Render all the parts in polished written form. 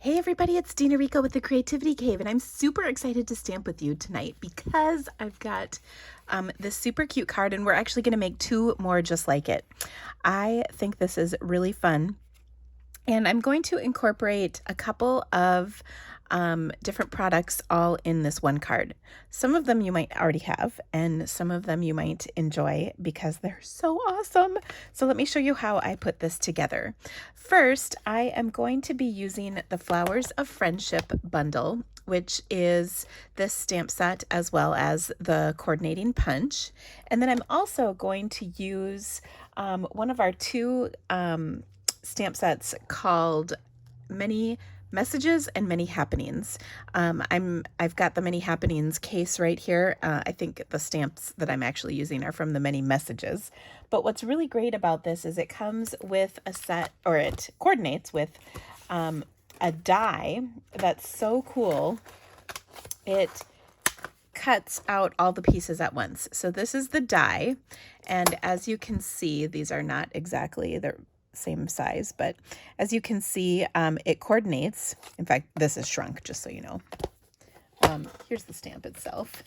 Hey everybody, it's Dina Rico with the Creativity Cave, and I'm super excited to stamp with you tonight because I've got this super cute card, and we're actually going to make two more just like it. I think this is really fun, and I'm going to incorporate a couple of different products all in this one card. Some of them you might already have, and some of them you might enjoy because they're so awesome. So let me show you how I put this together. First, I am going to be using the Flowers of Friendship bundle, which is this stamp set as well as the coordinating punch. And then I'm also going to use one of our two stamp sets called Many Messages and Many Happenings. I've got the Many Happenings case right here. I think the stamps that I'm actually using are from the Many Messages. But what's really great about this is it comes with a set, or it coordinates with a die that's so cool. It cuts out all the pieces at once. So this is the die, and as you can see, these are not exactly the same size, but as you can see, it coordinates. In fact, this is shrunk, just so you know. Here's the stamp itself.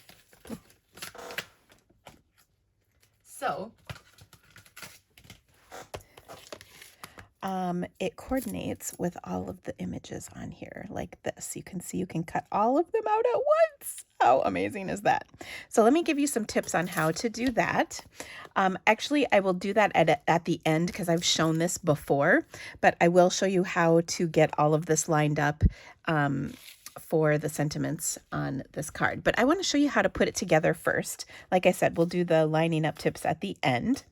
So it coordinates with all of the images on here like this. You can see you can cut all of them out at once. How amazing is that? So let me give you some tips on how to do that. Actually, I will do that at the end because I've shown this before, but I will show you how to get all of this lined up for the sentiments on this card. But I want to show you how to put it together first. Like I said, we'll do the lining up tips at the end.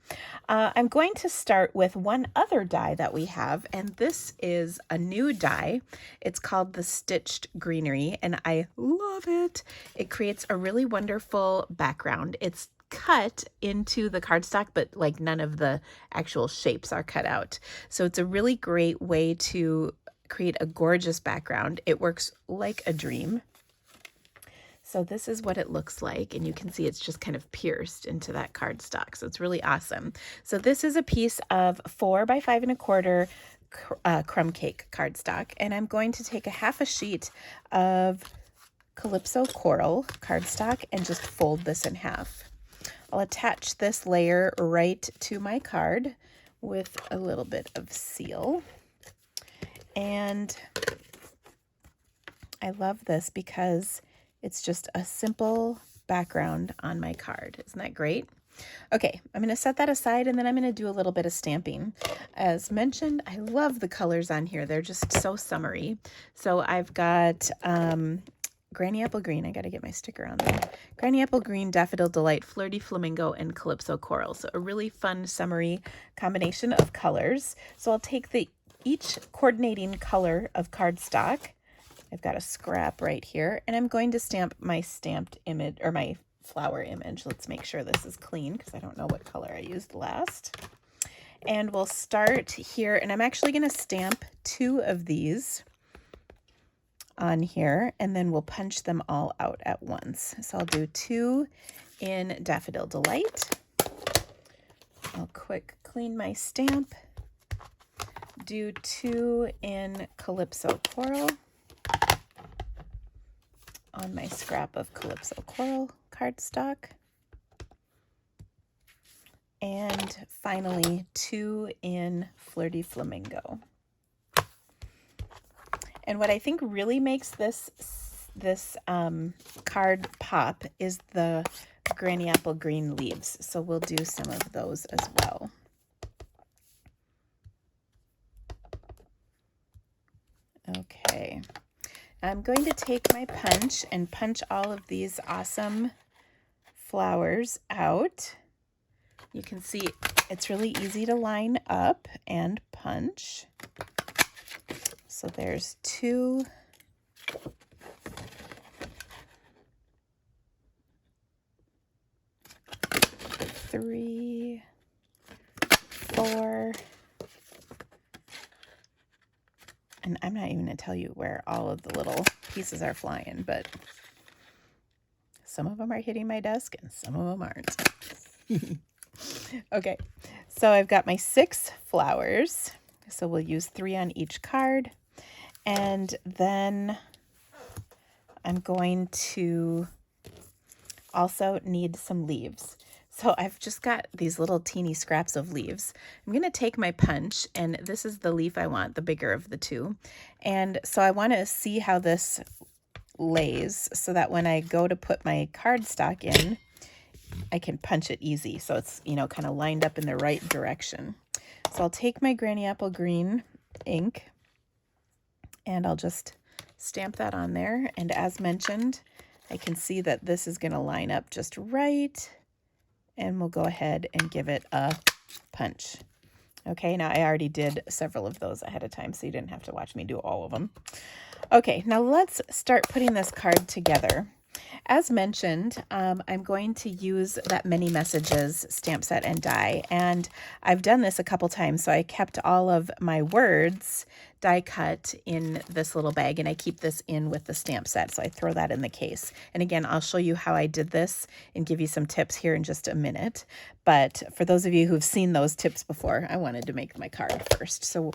I'm going to start with one other die that we have, and this is a new die. It's called the Stitched Greenery, and I love it. It creates a really wonderful background. It's cut into the cardstock, but like none of the actual shapes are cut out. So it's a really great way to create a gorgeous background. It works like a dream. So this is what it looks like, and you can see it's just kind of pierced into that cardstock. So it's really awesome. So this is a piece of 4 by 5 1/4 Crumb Cake cardstock, and I'm going to take a half a sheet of Calypso Coral cardstock and just fold this in half. I'll attach this layer right to my card with a little bit of seal. And I love this because it's just a simple background on my card. Isn't that great? Okay, I'm going to set that aside, and then I'm going to do a little bit of stamping. As mentioned, I love the colors on here. They're just so summery. So I've got Granny Apple Green. I got to get my sticker on there. Granny Apple Green, Daffodil Delight, Flirty, Flamingo, and Calypso Coral. So a really fun, summery combination of colors. So I'll take each coordinating color of cardstock. I've got a scrap right here, and I'm going to stamp my stamped image, or my flower image. Let's make sure this is clean because I don't know what color I used last. And we'll start here, and I'm actually going to stamp 2 of these on here, and then we'll punch them all out at once. So I'll do 2 in Daffodil Delight. I'll quick clean my stamp. Do 2 in Calypso Coral on my scrap of Calypso Coral cardstock. And finally, 2 in Flirty Flamingo. And what I think really makes this card pop is the Granny Apple Green leaves. So we'll do some of those as well. Okay, I'm going to take my punch and punch all of these awesome flowers out. You can see it's really easy to line up and punch. So there's 2. 3, 4. And I'm not even going to tell you where all of the little pieces are flying, but some of them are hitting my desk and some of them aren't. Okay, so I've got my 6 flowers. So we'll use 3 on each card. And then I'm going to also need some leaves. So I've just got these little teeny scraps of leaves. I'm going to take my punch, and this is the leaf I want, the bigger of the two. And so I want to see how this lays so that when I go to put my cardstock in, I can punch it easy. So it's, you know, kind of lined up in the right direction. So I'll take my Granny Apple Green ink and I'll just stamp that on there. And as mentioned, I can see that this is going to line up just right. And we'll go ahead and give it a punch. Okay, now I already did several of those ahead of time, so you didn't have to watch me do all of them. Okay, now let's start putting this card together. As mentioned, I'm going to use that Many Messages stamp set and die, and I've done this a couple times, so I kept all of my words die cut in this little bag, and I keep this in with the stamp set, so I throw that in the case. And again, I'll show you how I did this and give you some tips here in just a minute, but for those of you who've seen those tips before, I wanted to make my card first. So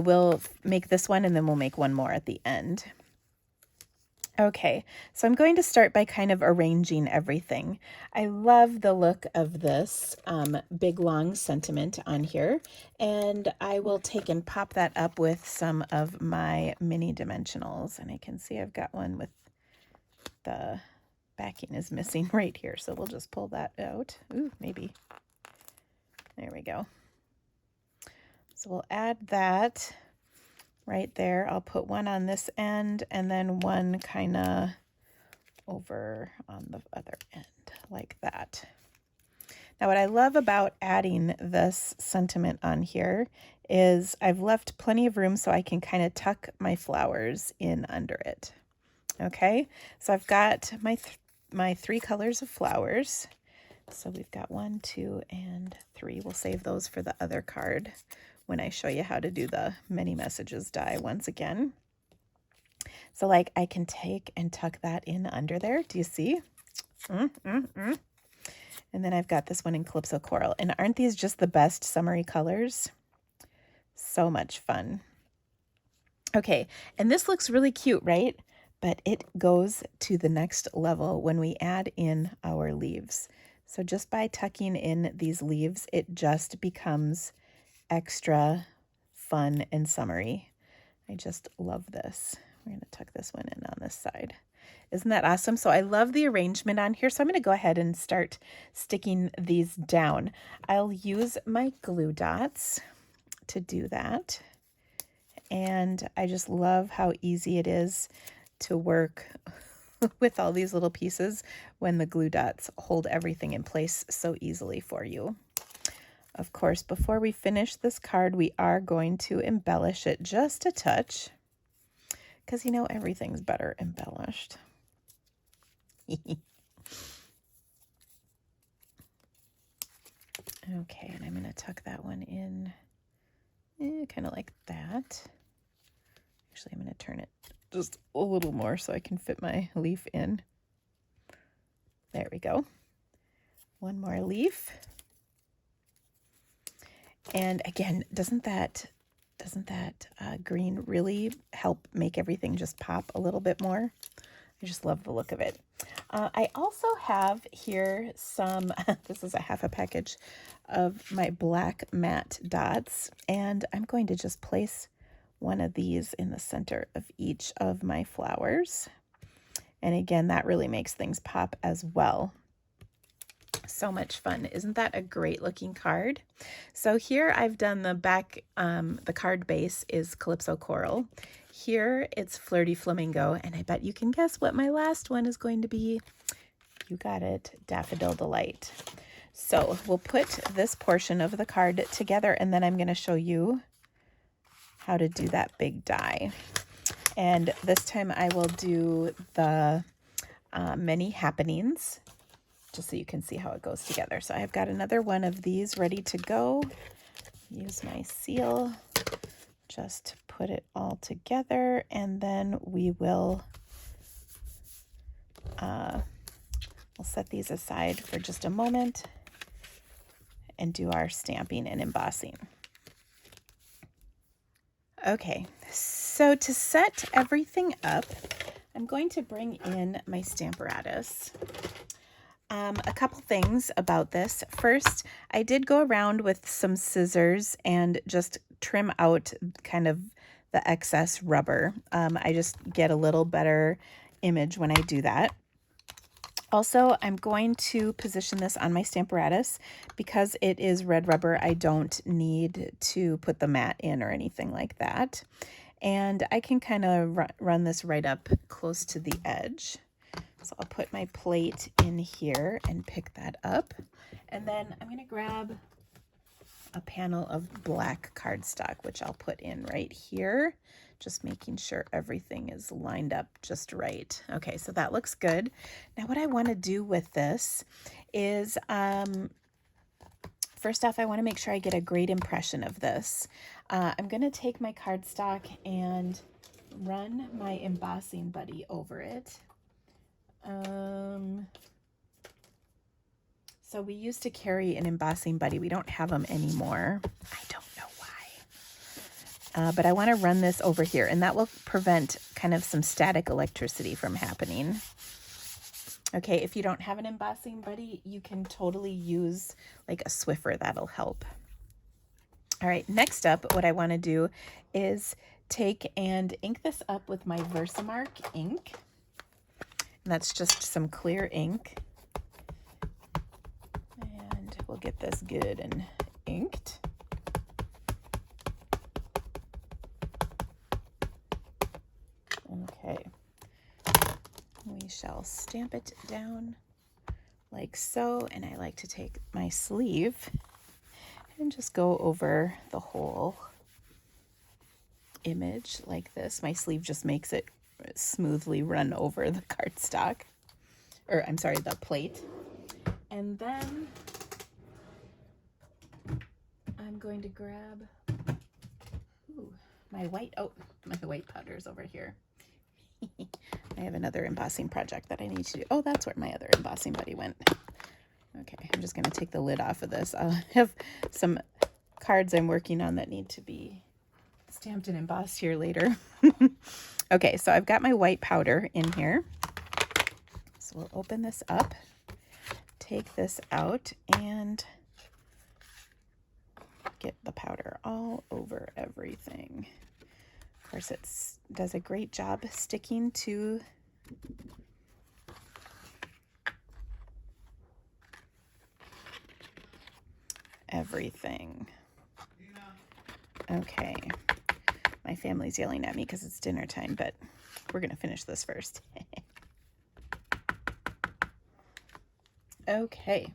we'll make this one, and then we'll make one more at the end. Okay, so I'm going to start by kind of arranging everything. I love the look of this big long sentiment on here, and I will take and pop that up with some of my mini dimensionals. And I can see I've got one with the backing is missing right here, so we'll just pull that out. Ooh, maybe. There we go. So we'll add that right there. I'll put one on this end and then one kind of over on the other end like that. Now what I love about adding this sentiment on here is I've left plenty of room so I can kind of tuck my flowers in under it. Okay, so I've got my three colors of flowers. So we've got 1, 2, and 3. We'll save those for the other card when I show you how to do the Many Messages die once again. So like I can take and tuck that in under there. Do you see? And then I've got this one in Calypso Coral. And aren't these just the best summery colors? So much fun. Okay, and this looks really cute, right? But it goes to the next level when we add in our leaves. So just by tucking in these leaves, it just becomes extra fun and summery. I just love this. We're going to tuck this one in on this side. Isn't that awesome? So I love the arrangement on here. So I'm going to go ahead and start sticking these down. I'll use my glue dots to do that. And I just love how easy it is to work with all these little pieces when the glue dots hold everything in place so easily for you. Of course, before we finish this card, we are going to embellish it just a touch because, you know, everything's better embellished. Okay, and I'm going to tuck that one in kind of like that. Actually, I'm going to turn it just a little more so I can fit my leaf in. There we go. One more leaf. And again, doesn't that green really help make everything just pop a little bit more? I just love the look of it. I also have here some, this is a half a package of my black matte dots, and I'm going to just place one of these in the center of each of my flowers. And again, that really makes things pop as well. So much fun. Isn't that a great looking card? So here I've done the back, the card base is Calypso Coral. Here it's Flirty Flamingo, and I bet you can guess what my last one is going to be. You got it, Daffodil Delight. So we'll put this portion of the card together, and then I'm going to show you how to do that big die. And this time I will do the Many Happenings, just so you can see how it goes together. So I've got another one of these ready to go. Use my seal, just put it all together, and then we will we'll set these aside for just a moment and do our stamping and embossing. Okay, So to set everything up, I'm going to bring in my Stamparatus. A couple things about this. First, I did go around with some scissors and just trim out kind of the excess rubber. I just get a little better image when I do that. Also, I'm going to position this on my Stamparatus. Because it is red rubber, I don't need to put the mat in or anything like that. And I can kind of run this right up close to the edge. So I'll put my plate in here and pick that up. And then I'm going to grab a panel of black cardstock, which I'll put in right here, just making sure everything is lined up just right. Okay, so that looks good. Now what I want to do with this is, first off, I want to make sure I get a great impression of this. I'm going to take my cardstock and run my embossing buddy over it. So we used to carry an embossing buddy. We don't have them anymore. I don't know why. But I want to run this over here, and that will prevent kind of some static electricity from happening. Okay, if you don't have an embossing buddy, you can totally use like a Swiffer. That'll help. All right, next up, what I want to do is take and ink this up with my Versamark ink. And that's just some clear ink. And we'll get this good and inked. Okay. We shall stamp it down like so. And I like to take my sleeve and just go over the whole image like this. My sleeve just makes it smoothly run over the cardstock, or I'm sorry, the plate. And then I'm going to grab my white powder is over here. I have another embossing project that I need to do. Oh, that's where my other embossing buddy went. Okay, I'm just going to take the lid off of this. I'll have some cards I'm working on that need to be stamped and embossed here later. Okay, so I've got my white powder in here. So we'll open this up, take this out, and get the powder all over everything. Of course, it does a great job sticking to everything. Okay. My family's yelling at me because it's dinner time, but we're going to finish this first. Okay.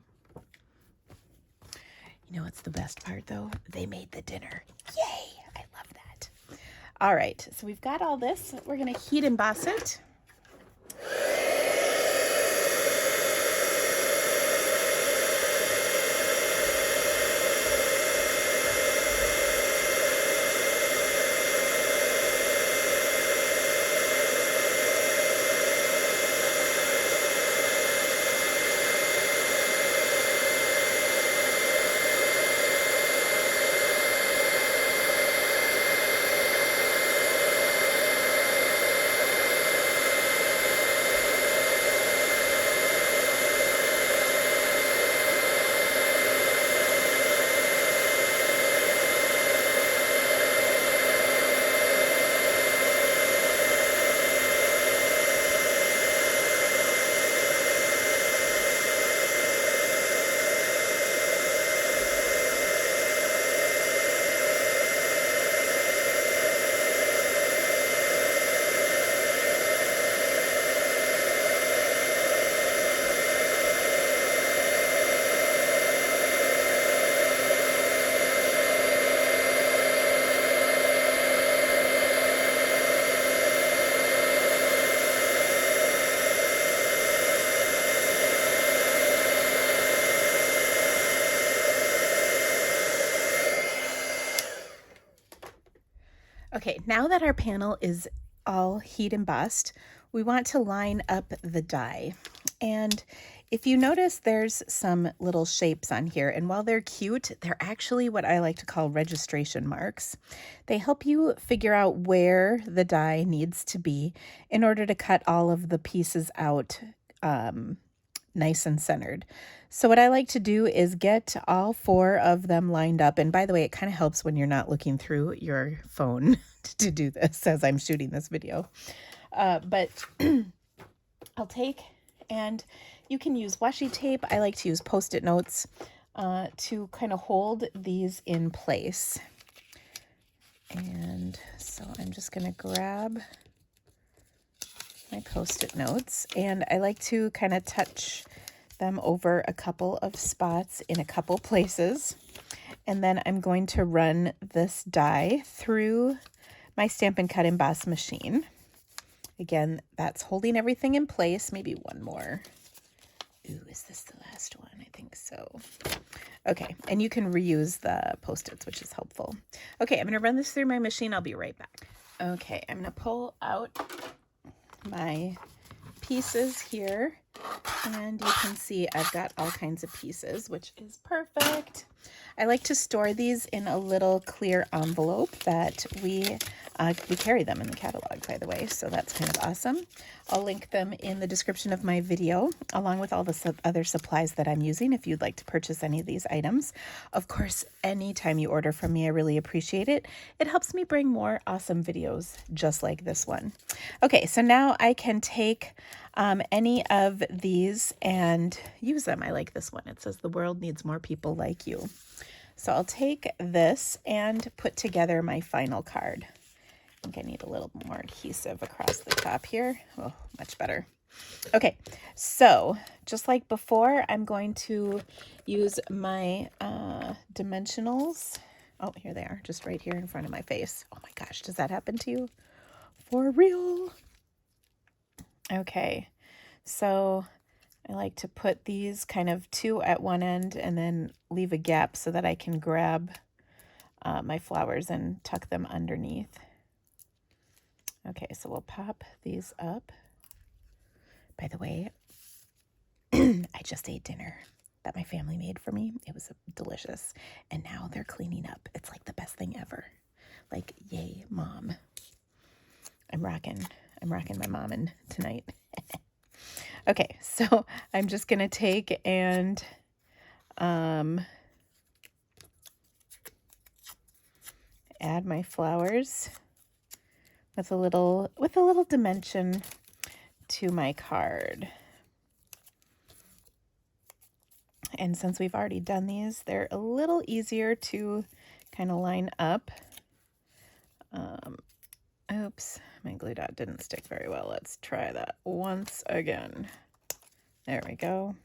You know what's the best part, though? They made the dinner. Yay! I love that. All right, so we've got all this. We're going to heat emboss it. Okay, now that our panel is all heat embossed, we want to line up the die. And if you notice, there's some little shapes on here, and while they're cute, they're actually what I like to call registration marks. They help you figure out where the die needs to be in order to cut all of the pieces out nice and centered. So what I like to do is get all 4 of them lined up. And by the way, it kind of helps when you're not looking through your phone to do this as I'm shooting this video. But I'll take, and you can use washi tape. I like to use Post-it notes to kind of hold these in place. And so I'm just going to grab my Post-it notes, and I like to kind of touch them over a couple of spots in a couple places. And then I'm going to run this die through my Stampin' Cut Emboss machine. Again, that's holding everything in place. Maybe one more. Ooh, is this the last one? I think so. Okay, and you can reuse the Post-its, which is helpful. Okay, I'm going to run this through my machine. I'll be right back. Okay, I'm going to pull out my pieces here, and you can see I've got all kinds of pieces, which is perfect. I like to store these in a little clear envelope that we carry them in the catalog, by the way, so that's kind of awesome. I'll link them in the description of my video, along with all the other supplies that I'm using if you'd like to purchase any of these items. Of course, anytime you order from me, I really appreciate it. It helps me bring more awesome videos just like this one. Okay, so now I can take any of these and use them. I like this one. It says the world needs more people like you. So I'll take this and put together my final card. I think I need a little more adhesive across the top here. Oh, much better. Okay, so just like before, I'm going to use my dimensionals. Oh, here they are, just right here in front of my face. Oh my gosh, does that happen to you? For real? Okay, so I like to put these kind of 2 at one end and then leave a gap so that I can grab my flowers and tuck them underneath. Okay, so we'll pop these up. By the way, I just ate dinner that my family made for me. It was delicious. And now they're cleaning up. It's like the best thing ever. Like, yay, mom. I'm rocking my mommin' tonight. Okay, so I'm just going to take and add my flowers with a little dimension to my card. And since we've already done these, they're a little easier to kind of line up. Oops, my glue dot didn't stick very well. Let's try that once again. There we go.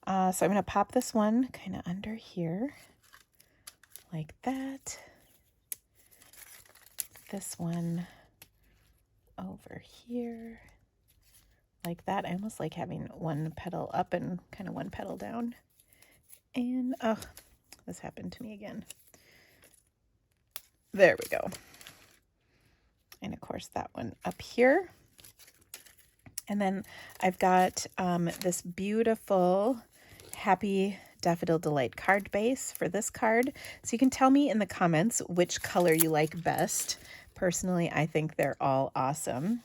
So I'm going to pop this one kind of under here, like that. This one over here, like that. I almost like having one petal up and kind of one petal down. And, oh, this happened to me again. There we go. And of course that one up here. And then I've got this beautiful Happy Daffodil Delight card base for this card. So you can tell me in the comments which color you like best. Personally, I think they're all awesome.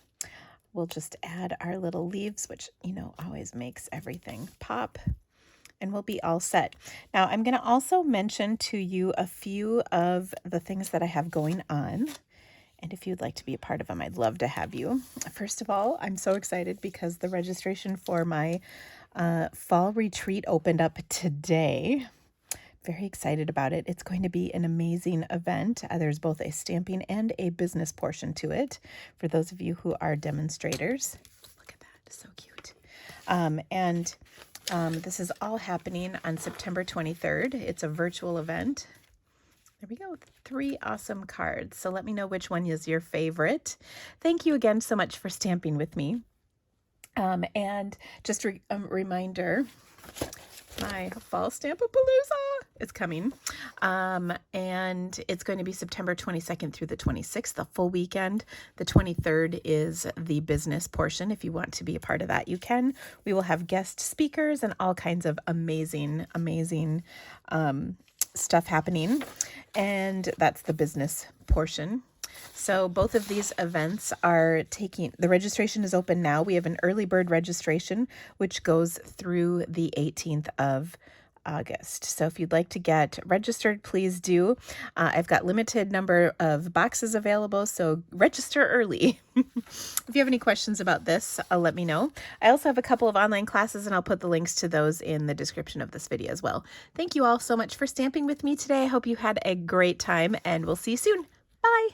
We'll just add our little leaves, which, you know, always makes everything pop. And we'll be all set. Now, I'm going to also mention to you a few of the things that I have going on. And if you'd like to be a part of them, I'd love to have you. First of all, I'm so excited because the registration for my fall retreat opened up today. Very excited about it. It's going to be an amazing event. There's both a stamping and a business portion to it for those of you who are demonstrators. Look at that. So cute. This is all happening on September 23rd. It's a virtual event. There we go. 3 awesome cards. So let me know which one is your favorite. Thank you again so much for stamping with me. And just a reminder, my fall Stamp-A-Palooza is coming. And it's going to be September 22nd through the 26th, the full weekend. The 23rd is the business portion. If you want to be a part of that, you can. We will have guest speakers and all kinds of amazing, amazing stuff happening. And that's the business portion. So both of these events are the registration is open now. We have an early bird registration, which goes through the 18th of August. So if you'd like to get registered, please do. I've got limited number of boxes available, so register early. If you have any questions about this, let me know. I also have a couple of online classes, and I'll put the links to those in the description of this video as well. Thank you all so much for stamping with me today. I hope you had a great time, and we'll see you soon. Bye.